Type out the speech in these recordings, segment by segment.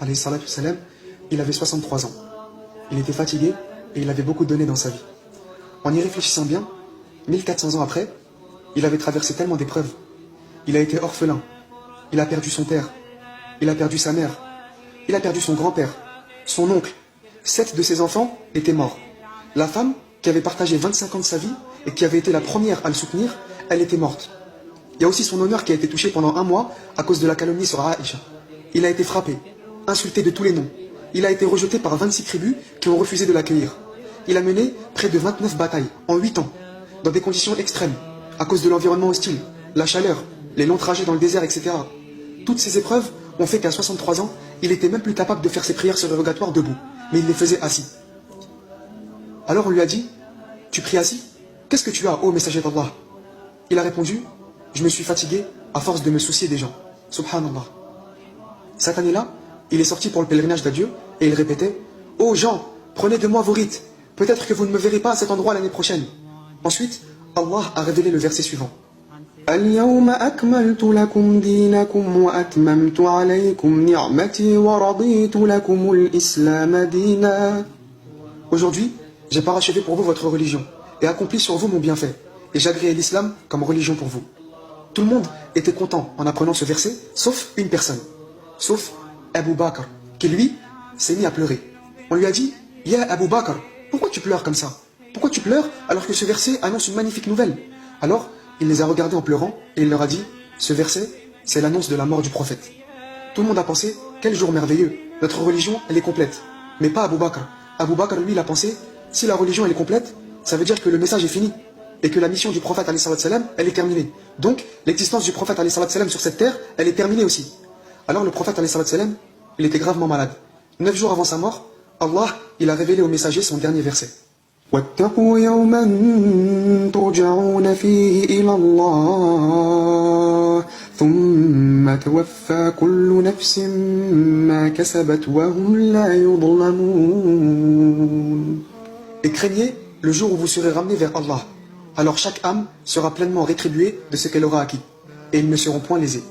Alayhi salatu wassalam, il avait 63 ans. Il était fatigué et il avait beaucoup donné dans sa vie. En y réfléchissant bien, 1400 ans après, il avait traversé tellement d'épreuves. Il a été orphelin, il a perdu son père, il a perdu sa mère, il a perdu son grand-père, son oncle. 7 de ses enfants étaient morts. La femme, qui avait partagé 25 ans de sa vie et qui avait été la première à le soutenir, elle était morte. Il y a aussi son honneur qui a été touché pendant un mois à cause de la calomnie sur Aïcha. Il a été frappé, insulté de tous les noms. Il a été rejeté par 26 tribus qui ont refusé de l'accueillir. Il a mené près de 29 batailles en 8 ans, dans des conditions extrêmes, à cause de l'environnement hostile, la chaleur, les longs trajets dans le désert, etc. Toutes ces épreuves ont fait qu'à 63 ans, il était même plus capable de faire ses prières surrogatoires debout, mais il les faisait assis. Alors on lui a dit, tu pries assis? Qu'est-ce que tu as, ô messager d'Allah? Il a répondu, je me suis fatigué à force de me soucier des gens. Subhanallah. Cette année-là, il est sorti pour le pèlerinage d'adieu et il répétait, ô gens, prenez de moi vos rites. Peut-être que vous ne me verrez pas à cet endroit l'année prochaine. Ensuite, Allah a révélé le verset suivant. اليوم أكملت لكم دينكم وأتممت عليكم نعمتي ورضيت لكم الإسلام دينا. Aujourd'hui, j'ai parachevé pour vous votre religion et accompli sur vous mon bienfait. Et j'ai agréé l'islam comme religion pour vous. Tout le monde était content en apprenant ce verset, sauf une personne. Sauf Abu Bakr, qui lui s'est mis à pleurer. On lui a dit, Ya Abu Bakr, pourquoi tu pleures comme ça? Pourquoi tu pleures alors que ce verset annonce une magnifique nouvelle? Alors, il les a regardés en pleurant et il leur a dit, ce verset, c'est l'annonce de la mort du prophète. Tout le monde a pensé, quel jour merveilleux, notre religion, elle est complète. Mais pas Abu Bakr. Abu Bakr, lui, il a pensé, si la religion, elle est complète, ça veut dire que le message est fini. Et que la mission du prophète, alayhi salatu salam, elle est terminée. Donc, l'existence du prophète, alayhi salatu salam, sur cette terre, elle est terminée aussi. Alors le prophète, alayhi salatu salam, il était gravement malade. 9 jours avant sa mort, Allah, il a révélé au messager son dernier verset. واتقوا يوما ترجعون فيه إلى الله ثم توفى كل نفس ما كسبت وهم لا يظلمون. Et craignez le jour où vous serez ramenés vers Allah. Alors chaque âme sera pleinement rétribuée de ce qu'elle aura acquis. Et ils ne seront point lésés.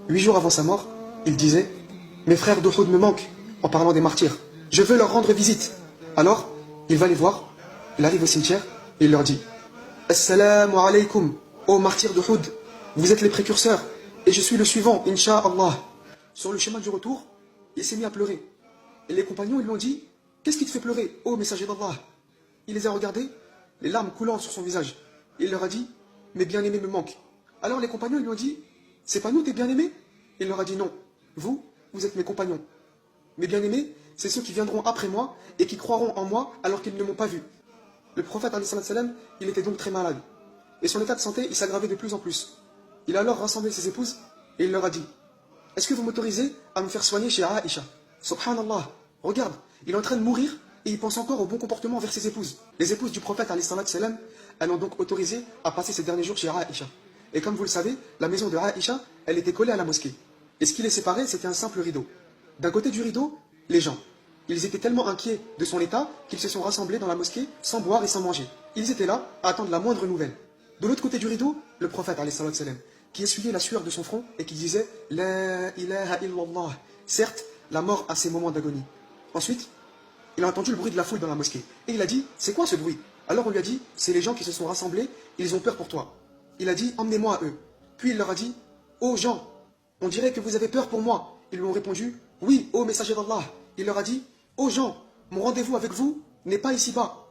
8 jours avant sa mort, il disait, mes frères d'Uhud me manquent, en parlant des martyrs. Je veux leur rendre visite. Alors, il va les voir. Il arrive au cimetière et il leur dit, Assalamu alaykum, ô martyrs d'Uhud, vous êtes les précurseurs et je suis le suivant, Inch'Allah. Sur le chemin du retour, il s'est mis à pleurer. Et les compagnons, ils lui ont dit, qu'est-ce qui te fait pleurer, ô messager d'Allah? Il les a regardés, les larmes coulant sur son visage. Il leur a dit, mes bien-aimés me manquent. Alors les compagnons, ils lui ont dit, c'est pas nous tes bien-aimés? Il leur a dit, non, vous êtes mes compagnons. Mes bien-aimés, c'est ceux qui viendront après moi et qui croiront en moi alors qu'ils ne m'ont pas vu. Le prophète, alayhi salam, il était donc très malade. Et son état de santé, il s'aggravait de plus en plus. Il a alors rassemblé ses épouses et il leur a dit, est-ce que vous m'autorisez à me faire soigner chez Aïcha? Subhanallah, regarde, il est en train de mourir et il pense encore au bon comportement envers ses épouses. Les épouses du prophète, alayhi salam, elles l'ont donc autorisé à passer ses derniers jours chez Aïcha. Et comme vous le savez, la maison de Aïcha, elle était collée à la mosquée. Et ce qui les séparait, c'était un simple rideau. D'un côté du rideau, les gens. Ils étaient tellement inquiets de son état qu'ils se sont rassemblés dans la mosquée sans boire et sans manger. Ils étaient là à attendre la moindre nouvelle. De l'autre côté du rideau, le prophète, alayhi salam, qui essuyait la sueur de son front et qui disait « La ilaha illallah ». Certes, la mort a ses moments d'agonie. Ensuite, il a entendu le bruit de la foule dans la mosquée. Et il a dit « C'est quoi ce bruit ?» Alors on lui a dit « C'est les gens qui se sont rassemblés, ils ont peur pour toi. » Il a dit « Emmenez-moi à eux. » Puis il leur a dit « Ô gens, on dirait que vous avez peur pour moi. » Ils lui ont répondu « Oui, ô messager d'Allah. » Il leur a dit « Ô gens, mon rendez-vous avec vous n'est pas ici-bas.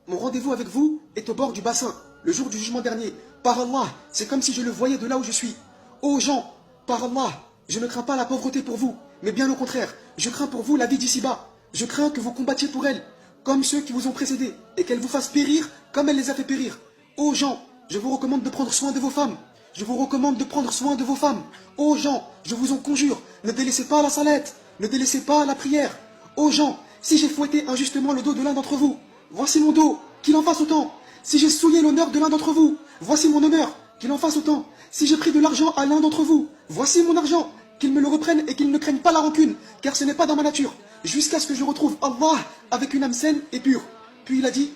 Mon rendez-vous avec vous est au bord du bassin, le jour du jugement dernier. Par Allah, c'est comme si je le voyais de là où je suis. Ô gens, par Allah, je ne crains pas la pauvreté pour vous, mais bien au contraire, je crains pour vous la vie d'ici-bas. Je crains que vous combattiez pour elle, comme ceux qui vous ont précédés, et qu'elle vous fasse périr comme elle les a fait périr. Ô gens, je vous recommande de prendre soin de vos femmes. Je vous recommande de prendre soin de vos femmes. Ô gens, je vous en conjure, ne délaissez pas la salette, ne délaissez pas la prière. Ô gens, si j'ai fouetté injustement le dos de l'un d'entre vous, voici mon dos, qu'il en fasse autant. Si j'ai souillé l'honneur de l'un d'entre vous, voici mon honneur, qu'il en fasse autant. Si j'ai pris de l'argent à l'un d'entre vous, voici mon argent, qu'il me le reprenne et qu'il ne craigne pas la rancune, car ce n'est pas dans ma nature, jusqu'à ce que je retrouve Allah avec une âme saine et pure. Puis il a dit,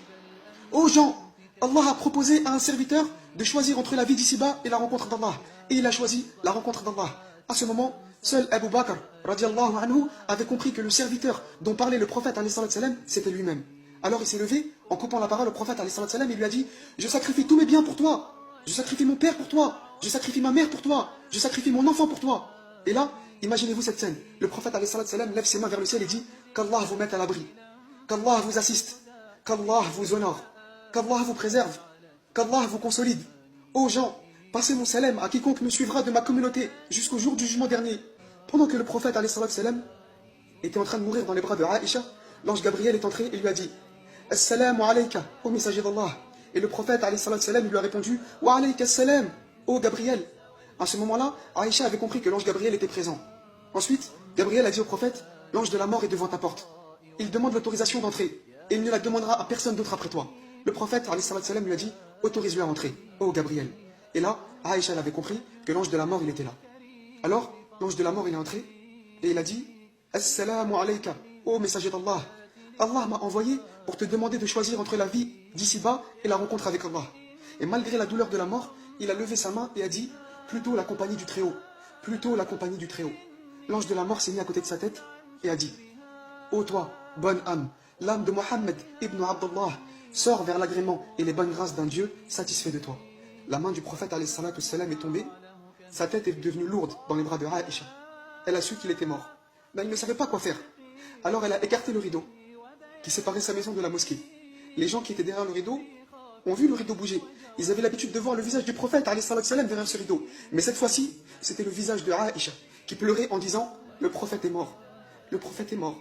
ô gens, Allah a proposé à un serviteur de choisir entre la vie d'ici-bas et la rencontre d'Allah. Et il a choisi la rencontre d'Allah. À ce moment, Seul Abu Bakr, radiallahu anhu, avait compris que le serviteur dont parlait le prophète, alayhi salam, c'était lui-même. Alors il s'est levé, en coupant la parole au prophète, alayhi salam, et lui a dit, je sacrifie tous mes biens pour toi, je sacrifie mon père pour toi, je sacrifie ma mère pour toi, je sacrifie mon enfant pour toi. Et là, imaginez-vous cette scène, le prophète, alayhi salam, lève ses mains vers le ciel et dit, qu'Allah vous mette à l'abri, qu'Allah vous assiste, qu'Allah vous honore, qu'Allah vous préserve, qu'Allah vous consolide. Ô gens, passez mon salam à quiconque me suivra de ma communauté jusqu'au jour du jugement dernier. Pendant que le prophète alayhi salam était en train de mourir dans les bras de Aïcha, l'ange Gabriel est entré et lui a dit Assalamu alayka, ô messager d'Allah. Et le prophète alayhi salam lui a répondu Wa alayka salam, ô Gabriel. À ce moment-là, Aïcha avait compris que l'ange Gabriel était présent. Ensuite, Gabriel a dit au prophète L'ange de la mort est devant ta porte. Il demande l'autorisation d'entrer et il ne la demandera à personne d'autre après toi. Le prophète alayhi salam lui a dit Autorise-le à entrer, ô Gabriel. Et là, Aïcha avait compris que l'ange de la mort il était là. Alors, l'ange de la mort il est entré et il a dit Assalamu alayka, ô messager d'Allah. Allah m'a envoyé pour te demander de choisir entre la vie d'ici-bas et la rencontre avec Allah. Et malgré la douleur de la mort, il a levé sa main et a dit Plutôt la compagnie du Très-Haut, plutôt la compagnie du Très-Haut. L'ange de la mort s'est mis à côté de sa tête et a dit Ô toi, bonne âme, l'âme de Mohammed ibn Abdullah, sors vers l'agrément et les bonnes grâces d'un Dieu satisfait de toi. La main du prophète alayhi salatu salam est tombée, sa tête est devenue lourde dans les bras de Aïcha. Elle a su qu'il était mort, mais elle ne savait pas quoi faire. Alors elle a écarté le rideau qui séparait sa maison de la mosquée. Les gens qui étaient derrière le rideau ont vu le rideau bouger. Ils avaient l'habitude de voir le visage du prophète alayhi salatu salam derrière ce rideau. Mais cette fois-ci, c'était le visage de Aïcha qui pleurait en disant « Le prophète est mort, le prophète est mort ».